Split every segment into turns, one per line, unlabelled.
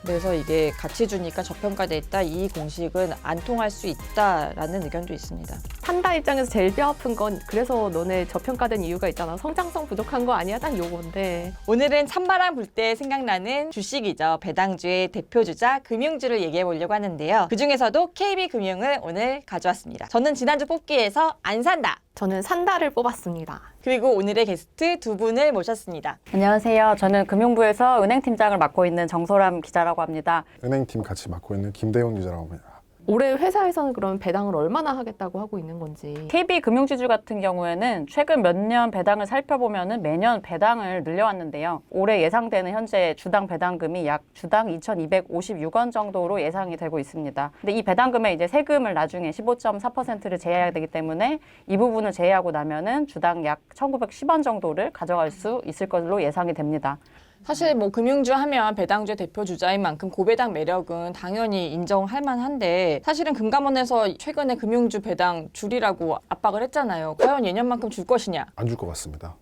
그래서 이게 가치 주니까 저평가돼 있다. 이 공식은 안 통할 수 있다라는 의견도 있습니다.
판다 입장에서 제일 뼈 아픈 건 그래서 너네 저평가된 이유가 있잖아. 성장성 부족한 거 아니야? 딱 요건데.
오늘은 찬바람 불 때 생각나는 주식이죠. 배당주의 대표주자 금융주를 얘기해 보려고 하는데요. 그중에서도 KB금융을 오늘 가져왔습니다. 저는 지난주 뽑기에서 안 산다.
저는 산다를 뽑았습니다.
그리고 오늘의 게스트 두 분을 모셨습니다.
안녕하세요. 저는 금융부에서 은행팀장을 맡고 있는 정소람 기자라고 합니다.
은행팀 같이 맡고 있는 김대훈 기자라고 합니다.
올해 회사에서는 그럼 배당을 얼마나 하겠다고 하고 있는 건지.
KB금융지주 같은 경우에는 최근 몇 년 배당을 살펴보면 매년 배당을 늘려왔는데요. 올해 예상되는 현재 주당 배당금이 약 주당 2,256원 정도로 예상이 되고 있습니다. 근데 이 배당금에 이제 세금을 나중에 15.4%를 제외해야 되기 때문에 이 부분을 제외하고 나면은 주당 약 1,910원 정도를 가져갈 수 있을 것으로 예상이 됩니다.
사실 뭐 금융주 하면 배당주의 대표 주자인 만큼 고배당 매력은 당연히 인정할 만한데 사실은 금감원에서 최근에 금융주 배당 줄이라고 압박을 했잖아요. 과연 예년만큼 줄 것이냐?
안 줄 것 같습니다.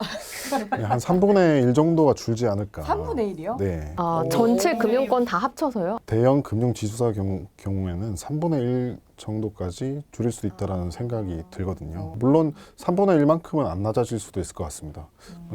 네, 한 3분의 1 정도가 줄지 않을까.
3분의 1이요?
네.
아, 전체 금융권 다 합쳐서요?
대형 금융 지주사 경우에는 3분의 1 정도까지 줄일 수 있다는 생각이 들거든요. 물론 3분의 1만큼은 안 낮아질 수도 있을 것 같습니다.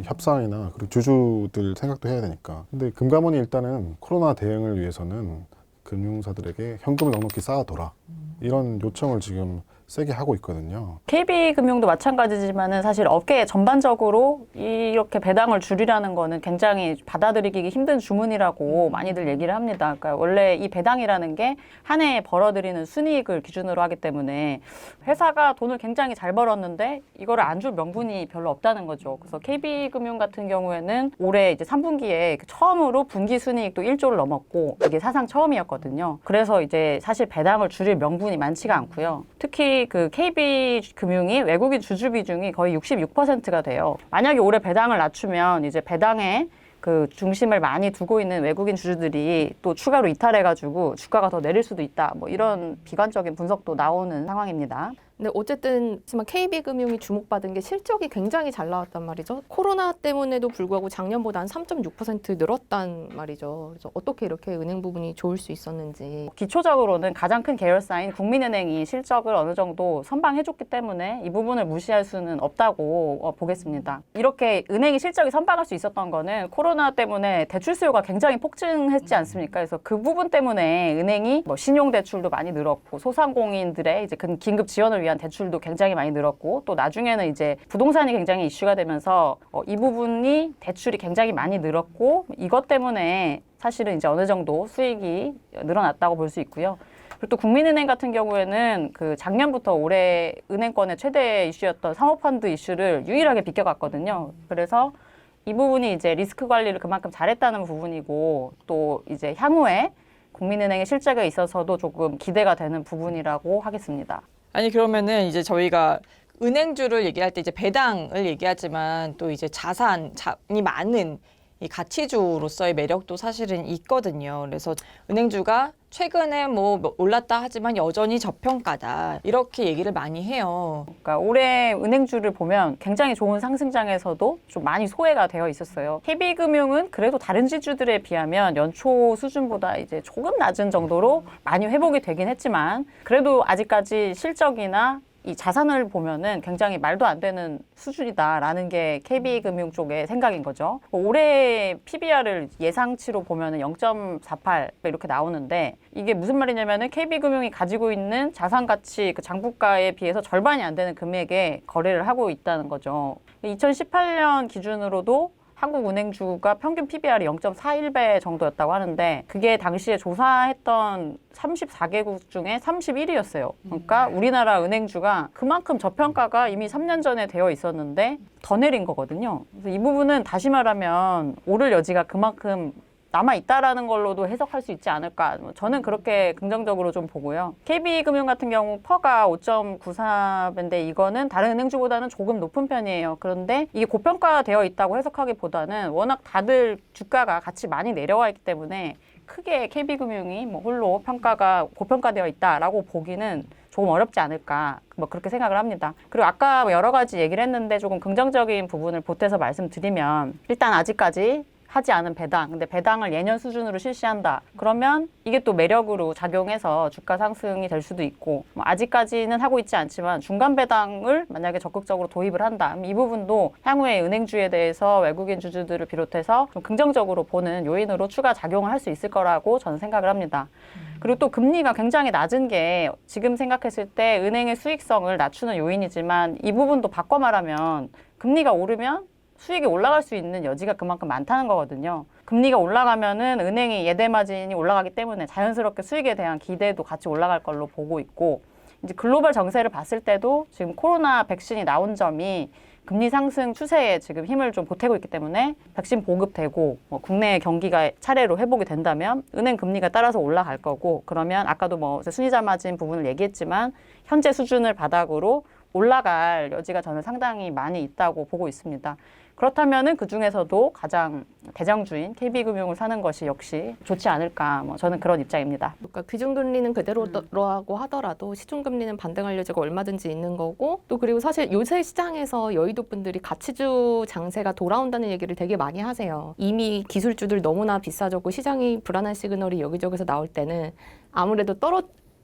협상이나 그리고 주주들 생각도 해야 되니까. 근데 금감원이 일단은 코로나 대응을 위해서는 금융사들에게 현금을 넉넉히 쌓아둬라. 이런 요청을 지금 세게 하고 있거든요.
KB금융도 마찬가지지만은 사실 업계 전반적으로 이렇게 배당을 줄이라는 거는 굉장히 받아들이기 힘든 주문이라고 많이들 얘기를 합니다. 그러니까 원래 이 배당이라는 게 한 해에 벌어들이는 순이익을 기준으로 하기 때문에 회사가 돈을 굉장히 잘 벌었는데 이거를 안 줄 명분이 별로 없다는 거죠. 그래서 KB금융 같은 경우에는 올해 이제 3분기에 처음으로 분기 순이익도 1조를 넘었고 이게 사상 처음이었거든요. 그래서 이제 사실 배당을 줄일 명분이 많지가 않고요. 특히 그 KB금융이 외국인 주주 비중이 거의 66%가 돼요. 만약에 올해 배당을 낮추면 이제 배당에 그 중심을 많이 두고 있는 외국인 주주들이 또 추가로 이탈해가지고 주가가 더 내릴 수도 있다. 뭐 이런 비관적인 분석도 나오는 상황입니다.
근데 어쨌든 KB금융이 주목받은 게 실적이 굉장히 잘 나왔단 말이죠. 코로나 때문에도 불구하고 작년보다 한 3.6% 늘었단 말이죠. 그래서 어떻게 이렇게 은행 부분이 좋을 수 있었는지.
기초적으로는 가장 큰 계열사인 국민은행이 실적을 어느 정도 선방해줬기 때문에 이 부분을 무시할 수는 없다고 보겠습니다. 이렇게 은행이 실적이 선방할 수 있었던 거는 코로나 때문에 대출 수요가 굉장히 폭증했지 않습니까? 그래서 그 부분 때문에 은행이 뭐 신용대출도 많이 늘었고 소상공인들의 이제 긴급 지원을 위한 대출도 굉장히 많이 늘었고 또 나중에는 이제 부동산이 굉장히 이슈가 되면서 이 부분이 대출이 굉장히 많이 늘었고 이것 때문에 사실은 이제 어느 정도 수익이 늘어났다고 볼 수 있고요. 그리고 또 국민은행 같은 경우에는 그 작년부터 올해 은행권의 최대 이슈였던 사모펀드 이슈를 유일하게 비껴갔거든요. 그래서 이 부분이 이제 리스크 관리를 그만큼 잘했다는 부분이고 또 이제 향후에 국민은행의 실적에 있어서도 조금 기대가 되는 부분이라고 하겠습니다.
아니 그러면은 이제 저희가 은행주를 얘기할 때 이제 배당을 얘기하지만 또 이제 자산이 많은 이 가치주로서의 매력도 사실은 있거든요. 그래서 은행주가 최근에 뭐 올랐다 하지만 여전히 저평가다 이렇게 얘기를 많이 해요.
그러니까 올해 은행주를 보면 굉장히 좋은 상승장에서도 좀 많이 소외가 되어 있었어요. KB금융은 그래도 다른 지주들에 비하면 연초 수준보다 이제 조금 낮은 정도로 많이 회복이 되긴 했지만 그래도 아직까지 실적이나 이 자산을 보면은 굉장히 말도 안 되는 수준이다라는 게 KB금융 쪽의 생각인 거죠. 올해 PBR을 예상치로 보면은 0.48 이렇게 나오는데 이게 무슨 말이냐면은 KB금융이 가지고 있는 자산 가치 그 장부가에 비해서 절반이 안 되는 금액에 거래를 하고 있다는 거죠. 2018년 기준으로도 한국은행주가 평균 PBR이 0.41배 정도였다고 하는데 그게 당시에 조사했던 34개국 중에 31위였어요. 그러니까 우리나라 은행주가 그만큼 저평가가 이미 3년 전에 되어 있었는데 더 내린 거거든요. 그래서 이 부분은 다시 말하면 오를 여지가 그만큼 남아있다라는 걸로도 해석할 수 있지 않을까. 저는 그렇게 긍정적으로 좀 보고요. KB금융 같은 경우 퍼가 5.94배인데 이거는 다른 은행주보다는 조금 높은 편이에요. 그런데 이게 고평가되어 있다고 해석하기보다는 워낙 다들 주가가 같이 많이 내려와 있기 때문에 크게 KB금융이 뭐 홀로 평가가 고평가되어 있다라고 보기는 조금 어렵지 않을까 뭐 그렇게 생각을 합니다. 그리고 아까 여러 가지 얘기를 했는데 조금 긍정적인 부분을 보태서 말씀드리면 일단 아직까지 하지 않은 배당, 근데 배당을 예년 수준으로 실시한다. 그러면 이게 또 매력으로 작용해서 주가 상승이 될 수도 있고, 뭐 아직까지는 하고 있지 않지만 중간 배당을 만약에 적극적으로 도입을 한다. 이 부분도 향후에 은행주에 대해서 외국인 주주들을 비롯해서 좀 긍정적으로 보는 요인으로 추가 작용을 할 수 있을 거라고 저는 생각을 합니다. 그리고 또 금리가 굉장히 낮은 게 지금 생각했을 때 은행의 수익성을 낮추는 요인이지만, 이 부분도 바꿔 말하면 금리가 오르면 수익이 올라갈 수 있는 여지가 그만큼 많다는 거거든요. 금리가 올라가면은 은행이 예대 마진이 올라가기 때문에 자연스럽게 수익에 대한 기대도 같이 올라갈 걸로 보고 있고, 이제 글로벌 정세를 봤을 때도 지금 코로나 백신이 나온 점이 금리 상승 추세에 지금 힘을 좀 보태고 있기 때문에 백신 보급되고 뭐 국내 경기가 차례로 회복이 된다면 은행 금리가 따라서 올라갈 거고, 그러면 아까도 뭐 순이자 마진 부분을 얘기했지만 현재 수준을 바닥으로 올라갈 여지가 저는 상당히 많이 있다고 보고 있습니다. 그렇다면은 그 중에서도 가장 대장주인 KB금융을 사는 것이 역시 좋지 않을까, 뭐 저는 그런 입장입니다.
그러니까 기준금리는 그대로라고 하더라도 시중금리는 반등할 여지가 얼마든지 있는 거고, 또 그리고 사실 요새 시장에서 여의도 분들이 가치주 장세가 돌아온다는 얘기를 되게 많이 하세요. 이미 기술주들 너무나 비싸졌고 시장이 불안한 시그널이 여기저기서 나올 때는 아무래도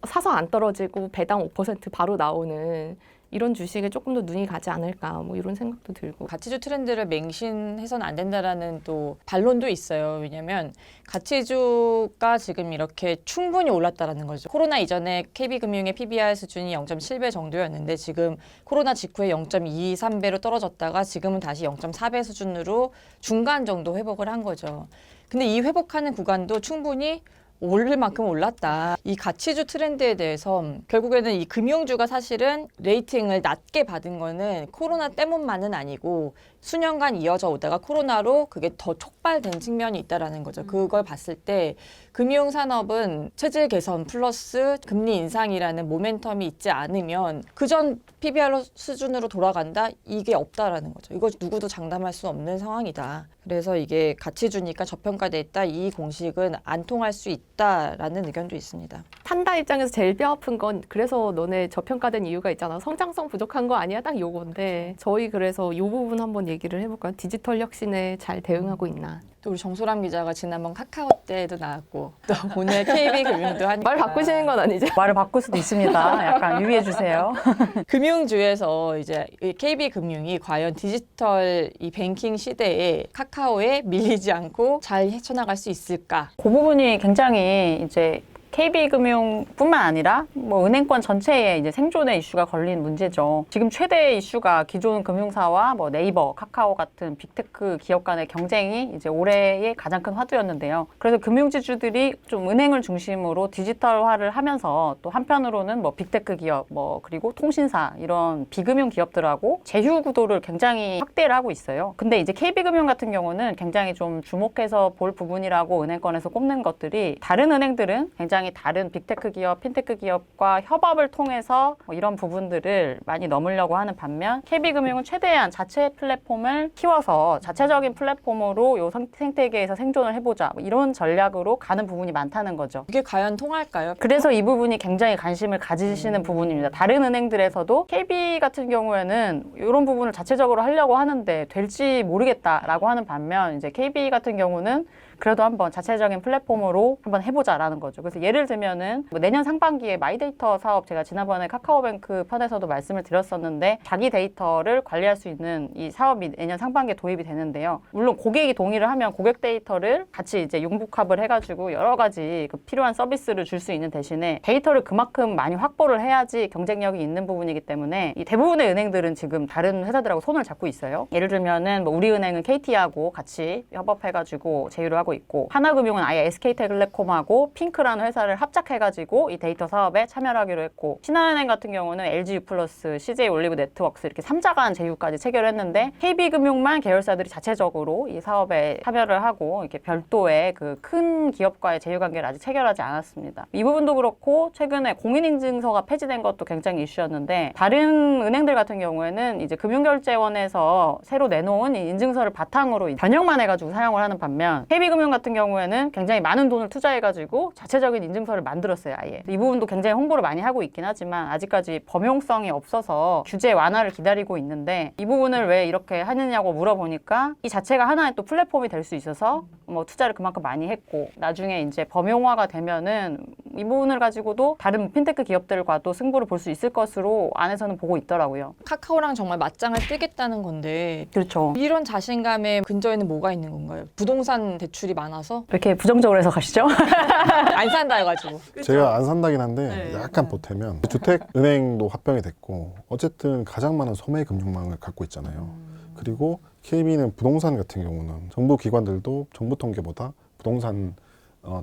사서 안 떨어지고 배당 5% 바로 나오는 이런 주식에 조금 더 눈이 가지 않을까, 뭐 이런 생각도 들고.
가치주 트렌드를 맹신해서는 안 된다라는 또 반론도 있어요. 왜냐하면 가치주가 지금 이렇게 충분히 올랐다라는 거죠. 코로나 이전에 KB금융의 PBR 수준이 0.7배 정도였는데 지금 코로나 직후에 0.23배로 떨어졌다가 지금은 다시 0.4배 수준으로 중간 정도 회복을 한 거죠. 근데 이 회복하는 구간도 충분히 오를 만큼 올랐다. 이 가치주 트렌드에 대해서 결국에는 이 금융주가 사실은 레이팅을 낮게 받은 거는 코로나 때문만은 아니고 수년간 이어져 오다가 코로나로 그게 더 촉발된 측면이 있다라는 거죠. 그걸 봤을 때 금융산업은 체질 개선 플러스 금리 인상이라는 모멘텀이 있지 않으면 그전 PBR 수준으로 돌아간다? 이게 없다라는 거죠. 이거 누구도 장담할 수 없는 상황이다. 그래서 이게 가치주니까 저평가돼 있다. 이 공식은 안 통할 수 있다라는 의견도 있습니다.
판다 입장에서 제일 뼈 아픈 건 그래서 너네 저평가된 이유가 있잖아. 성장성 부족한 거 아니야? 딱 요건데 저희 그래서 요 부분 한번 얘기를 해볼까요? 디지털 혁신에 잘 대응하고 있나?
또 우리 정소람 기자가 지난번 카카오 때도 나왔고 또 오늘 KB금융도 하니까
말 바꾸시는 건 아니죠?
말을 바꿀 수도 있습니다. 약간 유의해 주세요.
금융주에서 이제 이 KB금융이 과연 디지털 이 뱅킹 시대에 카카오에 밀리지 않고 잘 헤쳐나갈 수 있을까?
그 부분이 굉장히 이제 KB금융뿐만 아니라 뭐 은행권 전체에 이제 생존의 이슈가 걸린 문제죠. 지금 최대 이슈가 기존 금융사와 뭐 네이버, 카카오 같은 빅테크 기업 간의 경쟁이 이제 올해의 가장 큰 화두였는데요. 그래서 금융지주들이 좀 은행을 중심으로 디지털화를 하면서 또 한편으로는 뭐 빅테크 기업, 뭐 그리고 통신사 이런 비금융 기업들하고 제휴 구도를 굉장히 확대를 하고 있어요. 근데 이제 KB금융 같은 경우는 굉장히 좀 주목해서 볼 부분이라고 은행권에서 꼽는 것들이, 다른 은행들은 굉장히 다른 빅테크 기업, 핀테크 기업과 협업을 통해서 뭐 이런 부분들을 많이 넘으려고 하는 반면 KB금융은 최대한 자체 플랫폼을 키워서 자체적인 플랫폼으로 요 생태계에서 생존을 해보자, 뭐 이런 전략으로 가는 부분이 많다는 거죠.
이게 과연 통할까요?
그래서 이 부분이 굉장히 관심을 가지시는 부분입니다. 다른 은행들에서도 KB 같은 경우에는 이런 부분을 자체적으로 하려고 하는데 될지 모르겠다라고 하는 반면 이제 KB 같은 경우는 그래도 한번 자체적인 플랫폼으로 한번 해보자라는 거죠. 그래서 예를 들면은 뭐 내년 상반기에 마이데이터 사업, 제가 지난번에 카카오뱅크 편에서도 말씀을 드렸었는데 자기 데이터를 관리할 수 있는 이 사업이 내년 상반기에 도입이 되는데요. 물론 고객이 동의를 하면 고객 데이터를 같이 이제 융복합을 해가지고 여러 가지 그 필요한 서비스를 줄 수 있는 대신에 데이터를 그만큼 많이 확보를 해야지 경쟁력이 있는 부분이기 때문에 이 대부분의 은행들은 지금 다른 회사들하고 손을 잡고 있어요. 예를 들면은 뭐 우리은행은 KT하고 같이 협업해가지고 제휴를 하고 있고, 하나금융은 아예 SK텔레콤하고 핑크라는 회사를 합작해가지고 이 데이터 사업에 참여하기로 했고, 신한은행 같은 경우는 LGU+, CJ올리브네트워크스 이렇게 3자 간 제휴까지 체결했는데 KB금융만 계열사들이 자체적으로 이 사업에 참여를 하고 이렇게 별도의 그 큰 기업과의 제휴 관계를 아직 체결하지 않았습니다. 이 부분도 그렇고 최근에 공인인증서가 폐지된 것도 굉장히 이슈였는데, 다른 은행들 같은 경우에는 이제 금융결제원에서 새로 내놓은 이 인증서를 바탕으로 변형만 해가지고 사용을 하는 반면 KB금융 KB금융 같은 경우에는 굉장히 많은 돈을 투자해가지고 자체적인 인증서를 만들었어요, 아예. 이 부분도 굉장히 홍보를 많이 하고 있긴 하지만 아직까지 범용성이 없어서 규제 완화를 기다리고 있는데, 이 부분을 왜 이렇게 하느냐고 물어보니까 이 자체가 하나의 또 플랫폼이 될 수 있어서 뭐 투자를 그만큼 많이 했고, 나중에 이제 범용화가 되면은 이 부분을 가지고도 다른 핀테크 기업들과도 승부를 볼 수 있을 것으로 안에서는 보고 있더라고요.
카카오랑 정말 맞짱을 뜨겠다는 건데
그렇죠.
이런 자신감의 근저에는 뭐가 있는 건가요? 부동산 대출이 많아서
이렇게 부정적으로 해서 가시죠?
안 산다 해가지고.
제가 안 산다긴 한데
네.
약간 보태면 주택은행도 합병이 됐고 어쨌든 가장 많은 소매 금융망을 갖고 있잖아요. 그리고 KB는 부동산 같은 경우는 정부 기관들도 정부 통계보다 부동산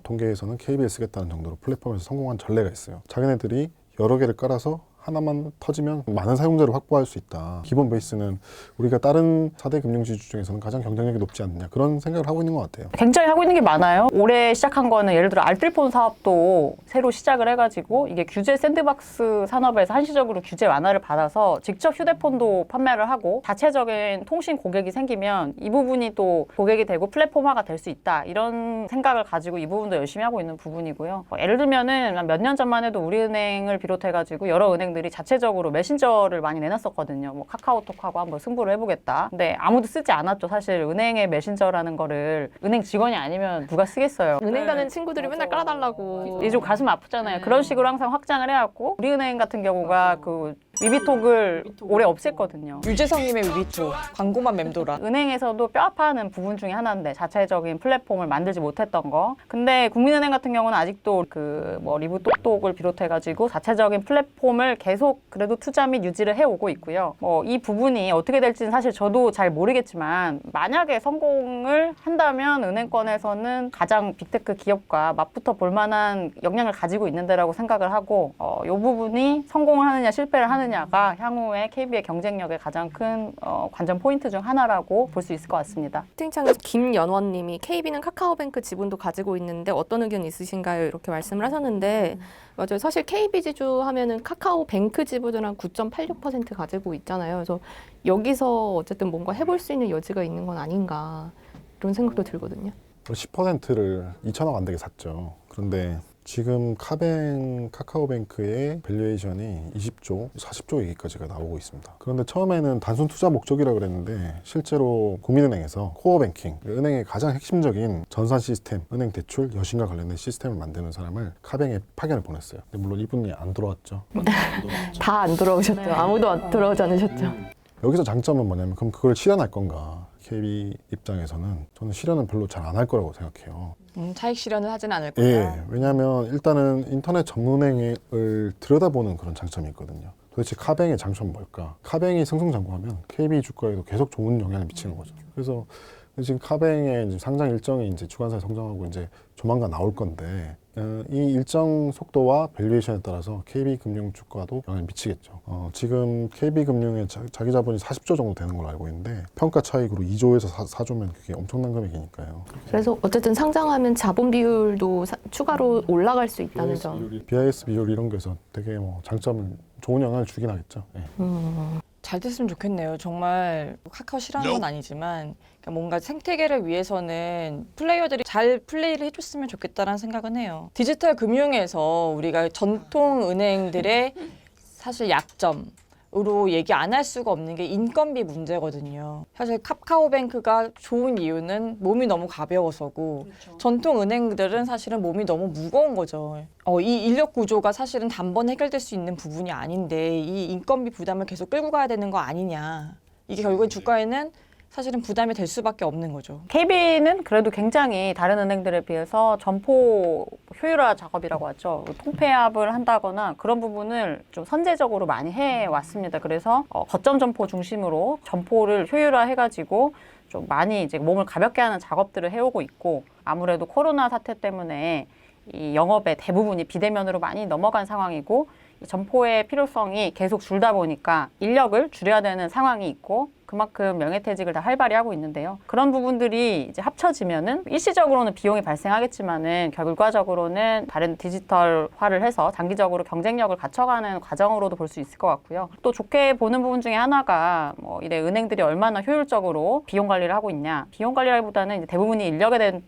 통계에서는 KB를 쓰겠다는 정도로 플랫폼에서 성공한 전례가 있어요. 자기네들이 여러 개를 깔아서 하나만 터지면 많은 사용자를 확보할 수 있다. 기본 베이스는 우리가 다른 4대 금융지주 중에서는 가장 경쟁력이 높지 않느냐, 그런 생각을 하고 있는 것 같아요.
굉장히 하고 있는 게 많아요. 올해 시작한 거는 예를 들어 알뜰폰 사업도 새로 시작을 해가지고 이게 규제 샌드박스 산업에서 한시적으로 규제 완화를 받아서 직접 휴대폰도 판매를 하고 자체적인 통신 고객이 생기면 이 부분이 또 고객이 되고 플랫폼화가 될 수 있다, 이런 생각을 가지고 이 부분도 열심히 하고 있는 부분이고요. 예를 들면은 몇 년 전만 해도 우리은행을 비롯해가지고 여러 은행들이 자체적으로 메신저를 많이 내놨었거든요. 뭐 카카오톡하고 한번 승부를 해보겠다. 근데 아무도 쓰지 않았죠. 사실 은행의 메신저라는 거를 은행 직원이 아니면 누가 쓰겠어요.
은행 가는 친구들이 맨날 깔아달라고.
이게 좀 가슴 아프잖아요. 그런 식으로 항상 확장을 해왔고, 우리은행 같은 경우가 그 위비톡을 올해 없앴거든요.
유재성님의 위비토 광고만 맴돌아.
은행에서도 뼈 아파하는 부분 중에 하나인데 자체적인 플랫폼을 만들지 못했던 거. 근데 국민은행 같은 경우는 아직도 그 뭐 리브 똑똑을 비롯해가지고 자체적인 플랫폼을 계속 그래도 투자 및 유지를 해오고 있고요. 뭐 이 부분이 어떻게 될지는 사실 저도 잘 모르겠지만, 만약에 성공을 한다면 은행권에서는 가장 빅테크 기업과 맞붙어 볼 만한 역량을 가지고 있는 데라고 생각을 하고, 이 부분이 성공을 하느냐 실패를 하느냐가 향후에 KB의 경쟁력의 가장 큰 관전 포인트 중 하나라고 볼 수 있을 것 같습니다.
채팅창에서 김연원님이 KB는 카카오뱅크 지분도 가지고 있는데 어떤 의견 있으신가요? 이렇게 말씀을 하셨는데, 맞아요. 사실 KB 지주 하면은 카카오뱅크 지분을 한 9.86% 가지고 있잖아요. 그래서 여기서 어쨌든 뭔가 해볼 수 있는 여지가 있는 건 아닌가, 이런 생각도 들거든요.
10%를 2천억 안 되게 샀죠. 그런데 지금 카카오뱅크의 밸류에이션이 20조, 40조 얘기까지가 나오고 있습니다. 그런데 처음에는 단순 투자 목적이라고 그랬는데 실제로 국민은행에서 코어 뱅킹, 은행의 가장 핵심적인 전산 시스템, 은행 대출, 여신과 관련된 시스템을 만드는 사람을 카뱅에 파견을 보냈어요. 근데 물론 이분이 안 들어왔죠.
다 안 들어오셨죠. 아무도 안 들어오지 않으셨죠.
여기서 장점은 뭐냐면 그럼 그걸 실현할 건가? KB 입장에서는 저는 실현은 별로 잘 안 할 거라고 생각해요.
차익 실현을 하진 않을 거다.
예, 왜냐하면 일단은 인터넷 전문행을 들여다보는 그런 장점이 있거든요. 도대체 카뱅의 장점은 뭘까? 카뱅이 승승장구하면 KB 주가에도 계속 좋은 영향을 미치는 거죠. 그래서 지금 카뱅의 이제 상장 일정이 이제 주관사에 성장하고 이제 조만간 나올 건데, 이 일정 속도와 밸류에이션에 따라서 KB금융 주가도 영향을 미치겠죠. 지금 KB금융의 자기 자본이 40조 정도 되는 걸로 알고 있는데 평가 차익으로 2조에서 4조면 그게 엄청난 금액이니까요.
그래서 어쨌든 상장하면 자본 비율도 추가로 올라갈 수 있다는 점.
BIS 비율 이런 거에서 되게 뭐 장점을, 좋은 영향을 주긴 하겠죠. 예.
잘 됐으면 좋겠네요. 정말 카카오 싫어하는 건 아니지만 그러니까 뭔가 생태계를 위해서는 플레이어들이 잘 플레이를 해줬으면 좋겠다라는 생각은 해요. 디지털 금융에서 우리가 전통 은행들의 사실 약점으로 얘기 안 할 수가 없는 게 인건비 문제거든요. 사실 카카오뱅크가 좋은 이유는 몸이 너무 가벼워서고, 전통 은행들은 사실은 몸이 너무 무거운 거죠. 이 인력 구조가 사실은 단번에 해결될 수 있는 부분이 아닌데 이 인건비 부담을 계속 끌고 가야 되는 거 아니냐. 이게 결국엔 주가에는 사실은 부담이 될 수밖에 없는 거죠.
KB는 그래도 굉장히 다른 은행들에 비해서 점포 효율화 작업이라고 하죠. 통폐합을 한다거나 그런 부분을 좀 선제적으로 많이 해왔습니다. 그래서 거점 점포 중심으로 점포를 효율화해가지고 좀 많이 이제 몸을 가볍게 하는 작업들을 해오고 있고, 아무래도 코로나 사태 때문에 이 영업의 대부분이 비대면으로 많이 넘어간 상황이고, 이 점포의 필요성이 계속 줄다 보니까 인력을 줄여야 되는 상황이 있고, 그만큼 명예퇴직을 다 활발히 하고 있는데요. 그런 부분들이 이제 합쳐지면은 일시적으로는 비용이 발생하겠지만은 결과적으로는 다른 디지털화를 해서 장기적으로 경쟁력을 갖춰가는 과정으로도 볼 수 있을 것 같고요. 또 좋게 보는 부분 중에 하나가 뭐 이래 은행들이 얼마나 효율적으로 비용 관리를 하고 있냐. 비용 관리라기보다는 이제 대부분이 인력에 대한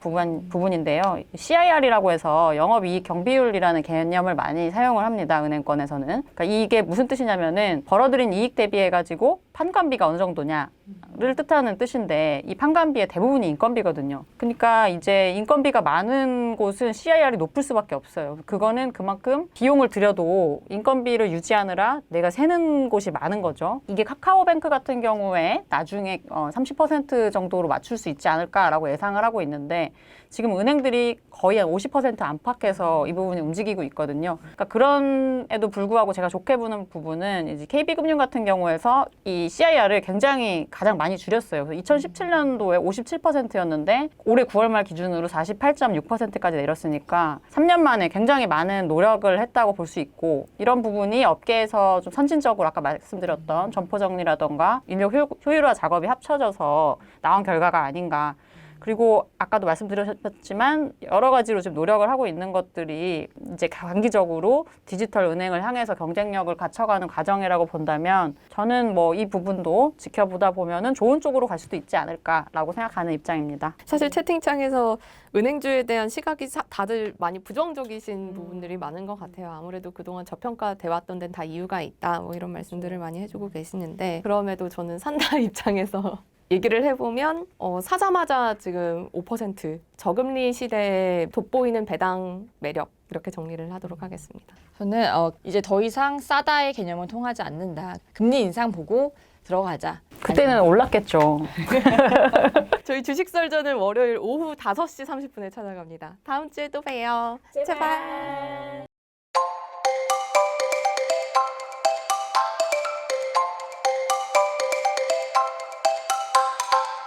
부분인데요. CIR이라고 해서 영업이익 경비율이라는 개념을 많이 사용을 합니다. 은행권에서는. 그러니까 이게 무슨 뜻이냐면은 벌어들인 이익 대비해가지고 판관비가 어느 정도냐를 뜻하는 뜻인데 이 판관비의 대부분이 인건비거든요. 그러니까 이제 인건비가 많은 곳은 CIR이 높을 수밖에 없어요. 그거는 그만큼 비용을 들여도 인건비를 유지하느라 내가 새는 곳이 많은 거죠. 이게 카카오뱅크 같은 경우에 나중에 30% 정도로 맞출 수 있지 않을까라고 예상을 하고 있는데 지금 은행들이 거의 한 50% 안팎에서 이 부분이 움직이고 있거든요. 그러니까 그런에도 불구하고 제가 좋게 보는 부분은 이제 KB금융 같은 경우에서 이 CIR을 굉장히 가장 많이 줄였어요. 그래서 2017년도에 57%였는데 올해 9월 말 기준으로 48.6%까지 내렸으니까 3년 만에 굉장히 많은 노력을 했다고 볼 수 있고 이런 부분이 업계에서 좀 선진적으로 아까 말씀드렸던 점포 정리라던가 인력 효율화 작업이 합쳐져서 나온 결과가 아닌가. 그리고 아까도 말씀드렸지만 여러 가지로 지금 노력을 하고 있는 것들이 이제 단기적으로 디지털 은행을 향해서 경쟁력을 갖춰가는 과정이라고 본다면 저는 뭐 이 부분도 지켜보다 보면은 좋은 쪽으로 갈 수도 있지 않을까라고 생각하는 입장입니다.
사실 채팅창에서 은행주에 대한 시각이 다들 많이 부정적이신 부분들이 많은 것 같아요. 아무래도 그동안 저평가돼 왔던 데는 다 이유가 있다. 뭐 이런 말씀들을 많이 해주고 계시는데 그럼에도 저는 산다 입장에서 얘기를 해보면 사자마자 지금 5% 저금리 시대에 돋보이는 배당 매력 이렇게 정리를 하도록 하겠습니다.
저는 이제 더 이상 싸다의 개념은 통하지 않는다. 금리 인상 보고 들어가자.
그때는 올랐겠죠.
저희 주식 설전은 월요일 오후 5시 30분에 찾아갑니다. 다음 주에 또 봬요. 제발.